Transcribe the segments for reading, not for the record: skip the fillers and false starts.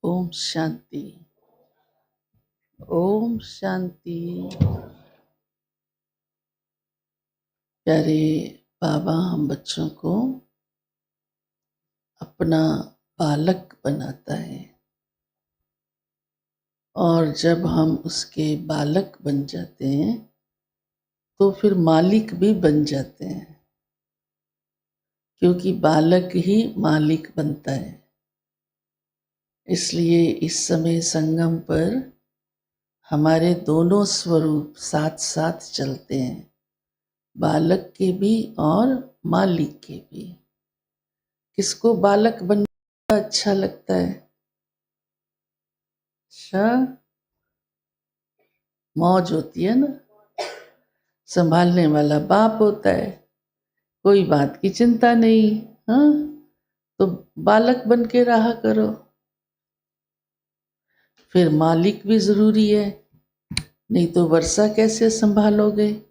ओम शांति। ओम शांति। प्यारे बाबा हम बच्चों को अपना बालक बनाता है और जब हम उसके बालक बन जाते हैं तो फिर मालिक भी बन जाते हैं, क्योंकि बालक ही मालिक बनता है। इसलिए इस समय संगम पर हमारे दोनों स्वरूप साथ साथ चलते हैं, बालक के भी और मालिक के भी। किसको बालक बनना अच्छा लगता है? अच्छा, मौज होती है ना। संभालने वाला बाप होता है, कोई बात की चिंता नहीं। हाँ, तो बालक बन के रहा करो। फिर मालिक भी जरूरी है, नहीं तो वर्षा कैसे संभालोगे?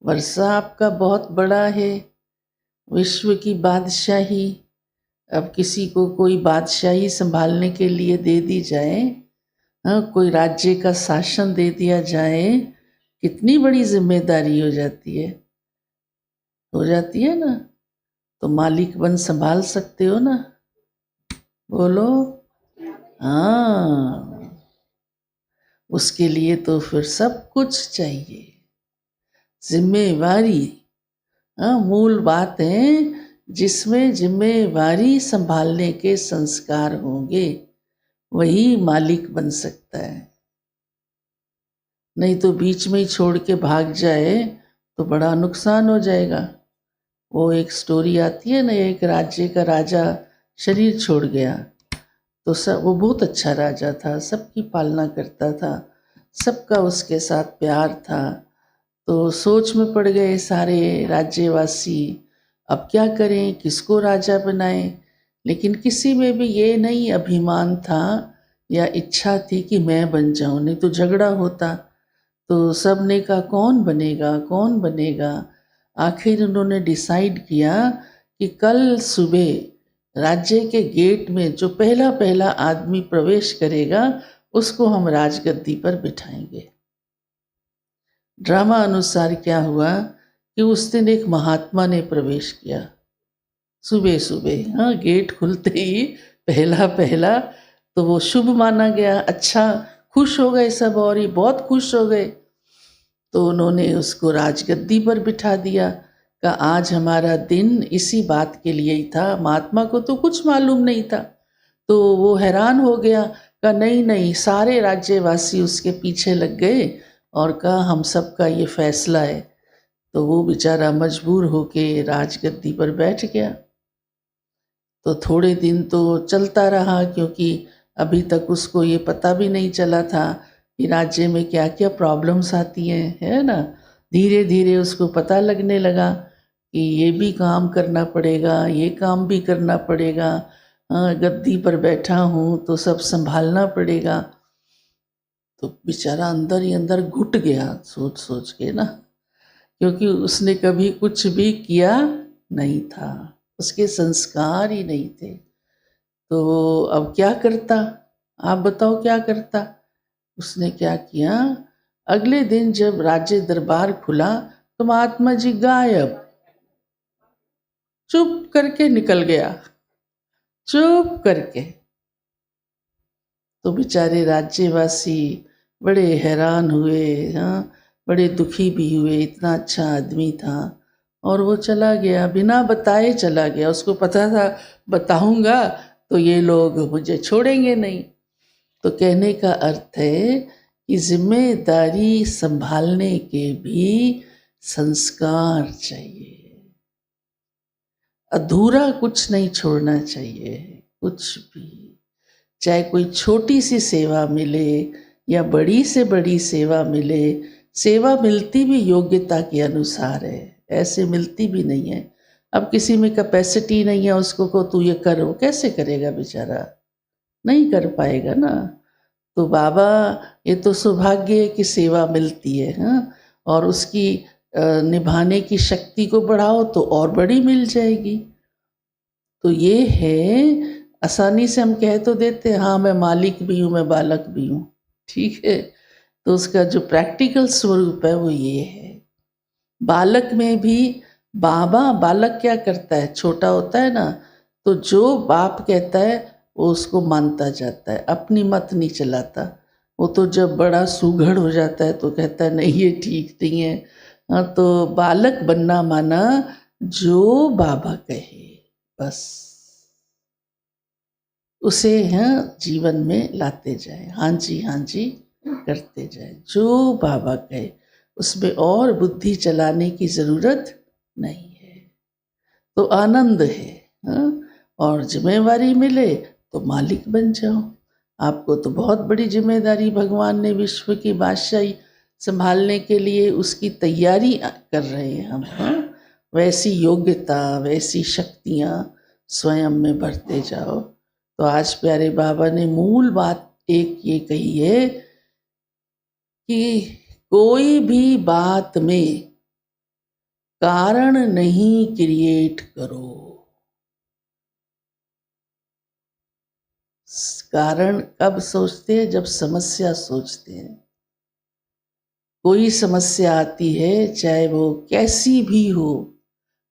वर्षा आपका बहुत बड़ा है, विश्व की बादशाही। अब किसी को कोई बादशाही संभालने के लिए दे दी जाए, हाँ, कोई राज्य का शासन दे दिया जाए, कितनी बड़ी जिम्मेदारी हो जाती है ना। तो मालिक बन संभाल सकते हो ना? बोलो हाँ। उसके लिए तो फिर सब कुछ चाहिए, जिम्मेवारी। हाँ, मूल बात है। जिसमें जिम्मेवारी संभालने के संस्कार होंगे वही मालिक बन सकता है। नहीं तो बीच में ही छोड़ के भाग जाए तो बड़ा नुकसान हो जाएगा। वो एक स्टोरी आती है ना, एक राज्य का राजा शरीर छोड़ गया। तो सब, वो बहुत अच्छा राजा था, सबकी पालना करता था, सबका उसके साथ प्यार था। तो सोच में पड़ गए सारे राज्यवासी, अब क्या करें, किसको राजा बनाएं। लेकिन किसी में भी ये नहीं अभिमान था या इच्छा थी कि मैं बन जाऊं, नहीं तो झगड़ा होता। तो सब ने कहा कौन बनेगा कौन बनेगा। आखिर उन्होंने डिसाइड किया कि कल सुबह राज्य के गेट में जो पहला पहला आदमी प्रवेश करेगा उसको हम राजगद्दी पर बिठाएंगे। ड्रामा अनुसार क्या हुआ कि उस दिन एक महात्मा ने प्रवेश किया सुबह सुबह। हाँ, गेट खुलते ही पहला पहला, तो वो शुभ माना गया। अच्छा, खुश हो गए सब, और ये बहुत खुश हो गए। तो उन्होंने उसको राजगद्दी पर बिठा दिया। का आज हमारा दिन इसी बात के लिए ही था। महात्मा को तो कुछ मालूम नहीं था, तो वो हैरान हो गया। का नहीं नहीं, सारे राज्यवासी उसके पीछे लग गए और कहा हम सबका ये फैसला है। तो वो बेचारा मजबूर होके राजगद्दी पर बैठ गया। तो थोड़े दिन तो चलता रहा, क्योंकि अभी तक उसको ये पता भी नहीं चला था कि राज्य में क्या क्या प्रॉब्लम्स आती हैं, है ना। धीरे धीरे उसको पता लगने लगा कि ये भी काम करना पड़ेगा, ये काम भी करना पड़ेगा। हाँ, गद्दी पर बैठा हूँ तो सब संभालना पड़ेगा। तो बेचारा अंदर ही अंदर घुट गया सोच सोच के ना, क्योंकि उसने कभी कुछ भी किया नहीं था, उसके संस्कार ही नहीं थे। तो अब क्या करता, आप बताओ क्या करता। उसने क्या किया, अगले दिन जब राज्य दरबार खुला तो महात्मा जी गायब, चुप करके निकल गया, चुप करके। तो बेचारे राज्यवासी बड़े हैरान हुए, हाँ, बड़े दुखी भी हुए। इतना अच्छा आदमी था और वो चला गया, बिना बताए चला गया। उसको पता था बताऊंगा तो ये लोग मुझे छोड़ेंगे नहीं। तो कहने का अर्थ है कि जिम्मेदारी संभालने के भी संस्कार चाहिए, अधूरा कुछ नहीं छोड़ना चाहिए। कुछ भी, चाहे कोई छोटी सी सेवा मिले या बड़ी से बड़ी सेवा मिले, सेवा मिलती भी योग्यता के अनुसार है, ऐसे मिलती भी नहीं है। अब किसी में कैपेसिटी नहीं है, उसको को तू ये कर, वो कैसे करेगा बेचारा, नहीं कर पाएगा ना। तो बाबा, ये तो सौभाग्य है कि सेवा मिलती है। हाँ, और उसकी निभाने की शक्ति को बढ़ाओ तो और बड़ी मिल जाएगी। तो ये है आसानी से हम कह तो देते हैं हाँ मैं मालिक भी हूँ, मैं बालक भी हूँ, ठीक है। तो उसका जो प्रैक्टिकल स्वरूप है वो ये है। बालक में भी बालक क्या करता है, छोटा होता है ना, तो जो बाप कहता है वो उसको मानता जाता है, अपनी मत नहीं चलाता। वो तो जब बड़ा सुघड़ हो जाता है तो कहता है नहीं ये ठीक नहीं है। हाँ, तो बालक बनना माना जो बाबा कहे बस उसे जीवन में लाते जाए, हाँ जी करते जाए, जो बाबा कहे उसमें और बुद्धि चलाने की ज़रूरत नहीं है। तो आनंद है, हाँ? और जिम्मेवारी मिले तो मालिक बन जाओ। आपको तो बहुत बड़ी जिम्मेदारी भगवान ने विश्व की बादशाही संभालने के लिए उसकी तैयारी कर रहे हैं हम, हाँ? वैसी योग्यता, वैसी शक्तियाँ स्वयं में भरते जाओ। तो आज प्यारे बाबा ने मूल बात एक ये कही है कि कोई भी बात में कारण नहीं क्रिएट करो। कारण कब सोचते हैं, जब समस्या सोचते हैं। कोई समस्या आती है चाहे वो कैसी भी हो,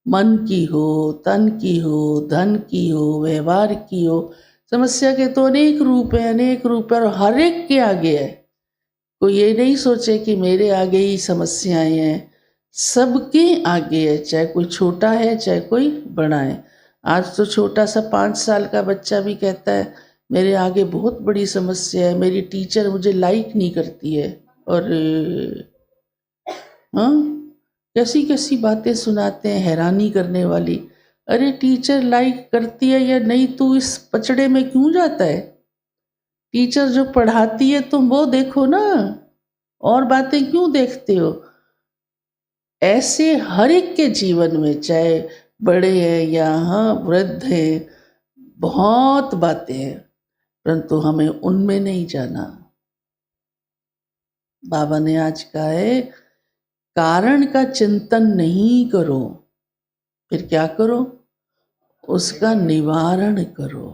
मन की हो, तन की हो, धन की हो, व्यवहार की हो, समस्या के तो अनेक रूप हैं, अनेक रूप है और हर एक के आगे है। कोई ये नहीं सोचे कि मेरे आगे ही समस्याएं हैं, सबके आगे है, चाहे कोई छोटा है चाहे कोई बड़ा है। आज तो छोटा सा 5 साल का बच्चा भी कहता है मेरे आगे बहुत बड़ी समस्या है, मेरी टीचर मुझे लाइक नहीं करती है। और हाँ, कैसी कैसी बातें सुनाते हैं हैरानी करने वाली। अरे टीचर लाइक करती है या नहीं, तू इस पचड़े में क्यों जाता है? टीचर जो पढ़ाती है तुम वो देखो ना, और बातें क्यों देखते हो? ऐसे हर एक के जीवन में, चाहे बड़े हैं या हाँ वृद्ध हैं, बहुत बातें हैं, परंतु हमें उनमें नहीं जाना। बाबा ने आज कहा है कारण का चिंतन नहीं करो, फिर क्या करो? उसका निवारण करो।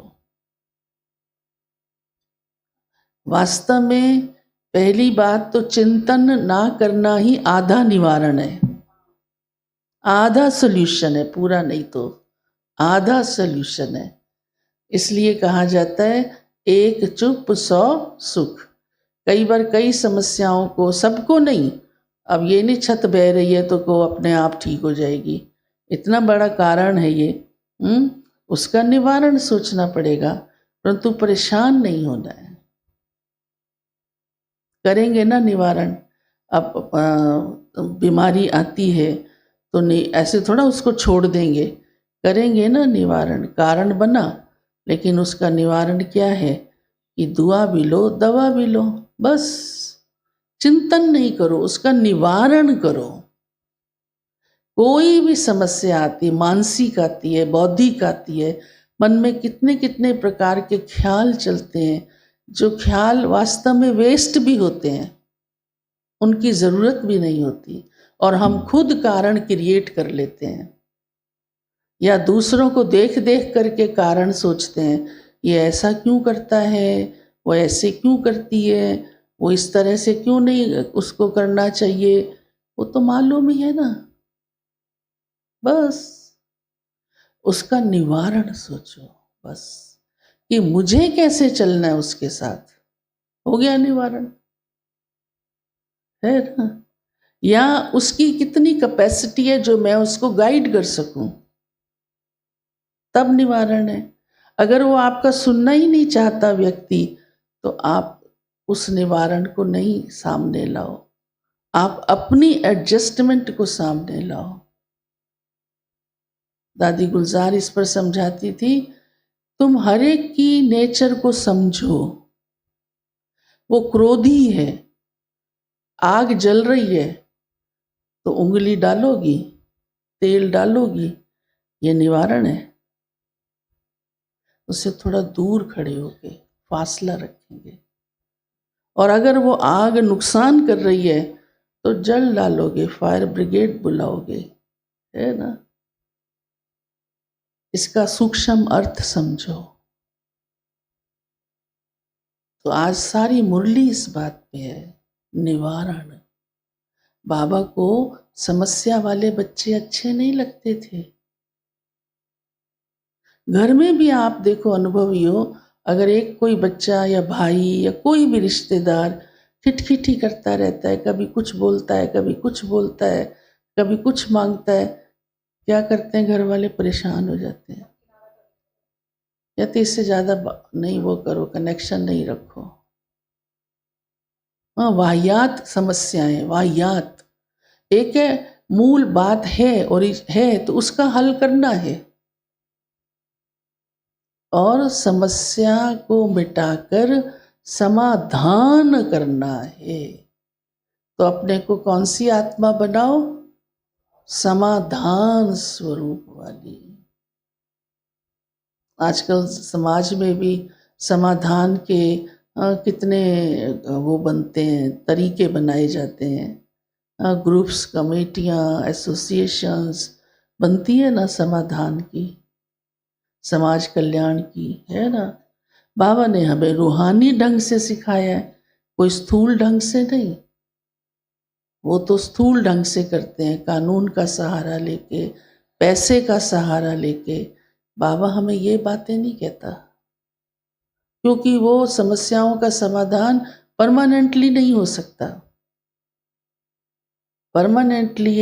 वास्तव में पहली बात तो चिंतन ना करना ही आधा निवारण है, आधा सॉल्यूशन है, पूरा नहीं तो आधा सॉल्यूशन है। इसलिए कहा जाता है एक चुप 100 सुख। कई बार कई समस्याओं को, सबको नहीं, अब ये नहीं छत बह रही है तो को अपने आप ठीक हो जाएगी, इतना बड़ा कारण है ये, उसका निवारण सोचना पड़ेगा, परंतु परेशान नहीं होना है। करेंगे ना निवारण। अब बीमारी आती है तो नहीं ऐसे थोड़ा उसको छोड़ देंगे, करेंगे ना निवारण। कारण बना, लेकिन उसका निवारण क्या है कि दुआ भी लो दवा भी लो, बस चिंतन नहीं करो, उसका निवारण करो। कोई भी समस्या आती, मानसिक आती है, बौद्धिक आती है, मन में कितने कितने प्रकार के ख्याल चलते हैं, जो ख्याल वास्तव में वेस्ट भी होते हैं, उनकी ज़रूरत भी नहीं होती, और हम खुद कारण क्रिएट कर लेते हैं, या दूसरों को देख देख करके कारण सोचते हैं, ये ऐसा क्यों करता है, वो ऐसे क्यों करती है, वो इस तरह से क्यों नहीं उसको करना चाहिए, वो तो मालूम ही है ना। बस उसका निवारण सोचो, बस कि मुझे कैसे चलना है उसके साथ, हो गया निवारण, है ना। या उसकी कितनी कैपेसिटी है जो मैं उसको गाइड कर सकूं, तब निवारण है। अगर वो आपका सुनना ही नहीं चाहता व्यक्ति, तो आप उस निवारण को नहीं सामने लाओ, आप अपनी एडजस्टमेंट को सामने लाओ। दादी गुलजार इस पर समझाती थी, तुम हर एक की नेचर को समझो। वो क्रोधी है, आग जल रही है तो उंगली डालोगी, तेल डालोगी, ये निवारण है। उससे थोड़ा दूर खड़े होके फासला रखेंगे, और अगर वो आग नुकसान कर रही है तो जल डालोगे, फायर ब्रिगेड बुलाओगे, है ना। इसका सूक्ष्म अर्थ समझो। तो आज सारी मुरली इस बात पे है, निवारण। बाबा को समस्या वाले बच्चे अच्छे नहीं लगते थे। घर में भी आप देखो, अनुभवी हो, अगर एक कोई बच्चा या भाई या कोई भी रिश्तेदार खिटखिटी करता रहता है, कभी कुछ बोलता है, कभी कुछ बोलता है, कभी कुछ मांगता है, क्या करते हैं घर वाले? परेशान हो जाते हैं, कहते इससे ज़्यादा नहीं वो करो, कनेक्शन नहीं रखो। हाँ, वाहियात समस्याएं, वाहियात। एक है मूल बात है और है तो उसका हल करना है, और समस्या को मिटाकर समाधान करना है। तो अपने को कौन सी आत्मा बनाओ? समाधान स्वरूप वाली। आजकल समाज में भी समाधान के कितने वो बनते हैं, तरीके बनाए जाते हैं, ग्रुप्स, कमेटियाँ, एसोसिएशंस बनती है ना समाधान की, समाज कल्याण की, है ना। बाबा ने हमें रूहानी ढंग से सिखाया है, कोई स्थूल ढंग से नहीं। वो तो स्थूल ढंग से करते हैं, कानून का सहारा लेके, पैसे का सहारा लेके। बाबा हमें ये बातें नहीं कहता, क्योंकि वो समस्याओं का समाधान परमानेंटली नहीं हो सकता। परमानेंटली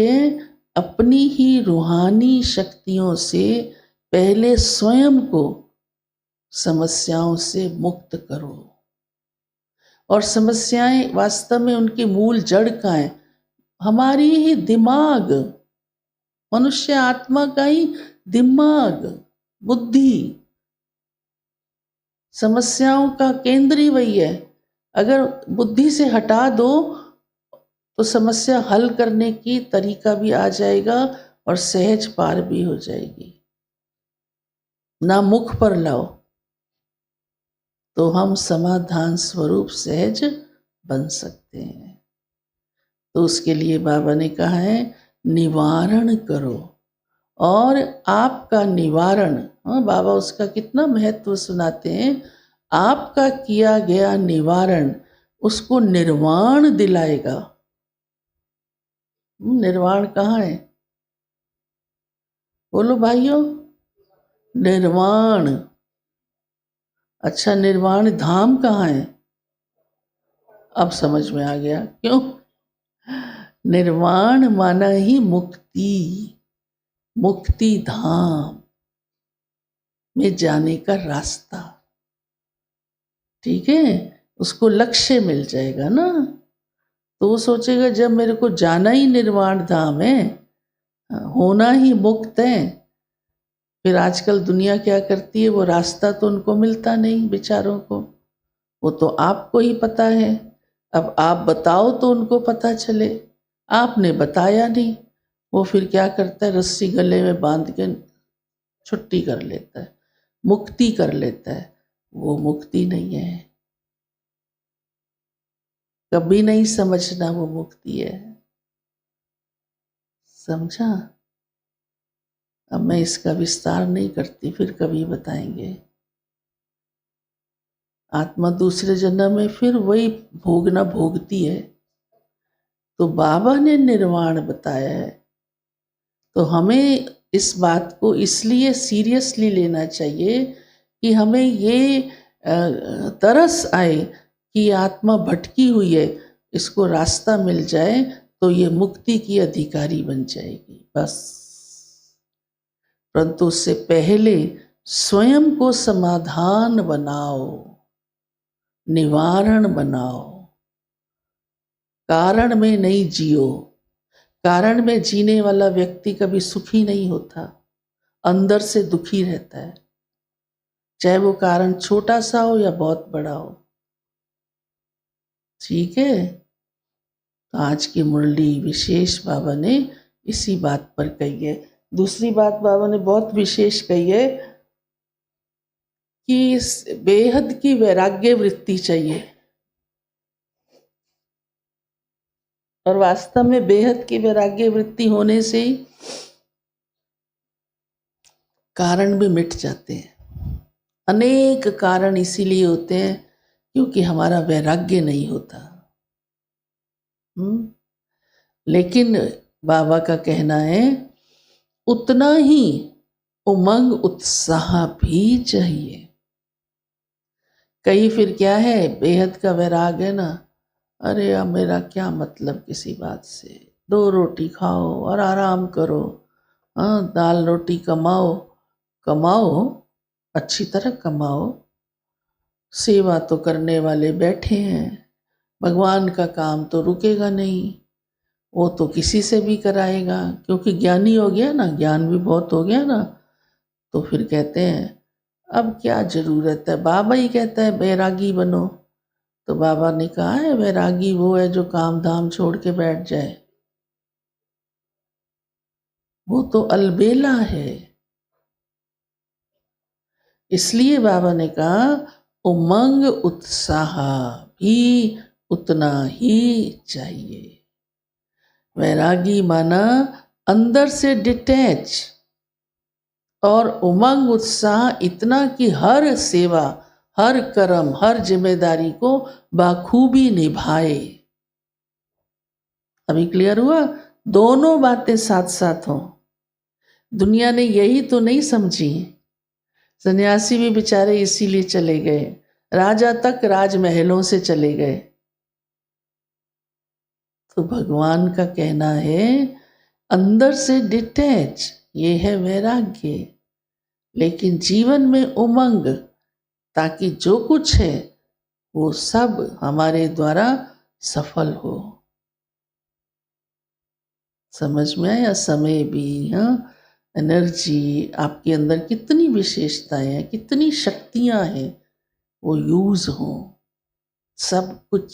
अपनी ही रूहानी शक्तियों से पहले स्वयं को समस्याओं से मुक्त करो। और समस्याएं वास्तव में उनकी मूल जड़ कहाँ है? हमारी ही दिमाग, मनुष्य आत्मा का ही दिमाग, बुद्धि। समस्याओं का केंद्र ही वही है। अगर बुद्धि से हटा दो तो समस्या हल करने की तरीका भी आ जाएगा और सहज पार भी हो जाएगी। ना मुख पर लाओ तो हम समाधान स्वरूप सहज बन सकते हैं। तो उसके लिए बाबा ने कहा है, निवारण करो। और आपका निवारण, हाँ, बाबा उसका कितना महत्व सुनाते हैं। आपका किया गया निवारण उसको निर्वाण दिलाएगा। निर्वाण कहाँ है? बोलो भाइयों, निर्वाण। अच्छा, निर्वाण धाम कहाँ है? अब समझ में आ गया क्यों। निर्वाण माना ही मुक्ति, मुक्ति धाम में जाने का रास्ता। ठीक है, उसको लक्ष्य मिल जाएगा ना। तो वो सोचेगा जब मेरे को जाना ही निर्वाण धाम है, होना ही मुक्त है, फिर आजकल दुनिया क्या करती है, वो रास्ता तो उनको मिलता नहीं बेचारों को, वो तो आपको ही पता है। अब आप बताओ तो उनको पता चले, आपने बताया नहीं। वो फिर क्या करता है, रस्सी गले में बांध के छुट्टी कर लेता है, मुक्ति कर लेता है। वो मुक्ति नहीं है, कभी नहीं समझना वो मुक्ति है। समझा? अब मैं इसका विस्तार नहीं करती, फिर कभी बताएंगे। आत्मा दूसरे जन्म में फिर वही भोगना भोगती है। तो बाबा ने निर्वाण बताया है, तो हमें इस बात को इसलिए सीरियसली लेना चाहिए कि हमें ये तरस आए कि आत्मा भटकी हुई है, इसको रास्ता मिल जाए तो ये मुक्ति की अधिकारी बन जाएगी, बस। परंतु उससे पहले स्वयं को समाधान बनाओ, निवारण बनाओ। कारण में नहीं जियो। कारण में जीने वाला व्यक्ति कभी सुखी नहीं होता, अंदर से दुखी रहता है, चाहे वो कारण छोटा सा हो या बहुत बड़ा हो। ठीक है, तो आज की मुरली विशेष बाबा ने इसी बात पर कही है। दूसरी बात बाबा ने बहुत विशेष कही है कि इस बेहद की वैराग्य वृत्ति चाहिए। और वास्तव में बेहद की वैराग्य वृत्ति होने से ही कारण भी मिट जाते हैं। अनेक कारण इसीलिए होते हैं क्योंकि हमारा वैराग्य नहीं होता। हम्म? लेकिन बाबा का कहना है उतना ही उमंग उत्साह भी चाहिए। कई फिर क्या है, बेहद का वैराग है ना, अरे अब मेरा क्या मतलब किसी बात से, 2 रोटी खाओ और आराम करो। हाँ, दाल रोटी कमाओ, कमाओ, अच्छी तरह कमाओ, सेवा तो करने वाले बैठे हैं, भगवान का काम तो रुकेगा नहीं, वो तो किसी से भी कराएगा, क्योंकि ज्ञानी हो गया ना, ज्ञान भी बहुत हो गया ना। तो फिर कहते हैं अब क्या जरूरत है, बाबा ही कहता है बैरागी बनो। तो बाबा ने कहा है वैरागी वो है जो काम धाम छोड़ के बैठ जाए, वो तो अलबेला है। इसलिए बाबा ने कहा उमंग उत्साह भी उतना ही चाहिए। वैरागी माना अंदर से डिटैच, और उमंग उत्साह इतना कि हर सेवा, हर कर्म, हर जिम्मेदारी को बाखूबी निभाए। अभी क्लियर हुआ? दोनों बातें साथ साथ हों। दुनिया ने यही तो नहीं समझी, सन्यासी भी बेचारे इसीलिए चले गए, राजा तक राजमहलों से चले गए। तो भगवान का कहना है अंदर से डिटैच, ये है वैराग्य, लेकिन जीवन में उमंग, ताकि जो कुछ है वो सब हमारे द्वारा सफल हो। समझ में आया? समय भी, हाँ, एनर्जी, आपके अंदर कितनी विशेषताएं हैं, कितनी शक्तियां हैं, वो यूज हो, सब कुछ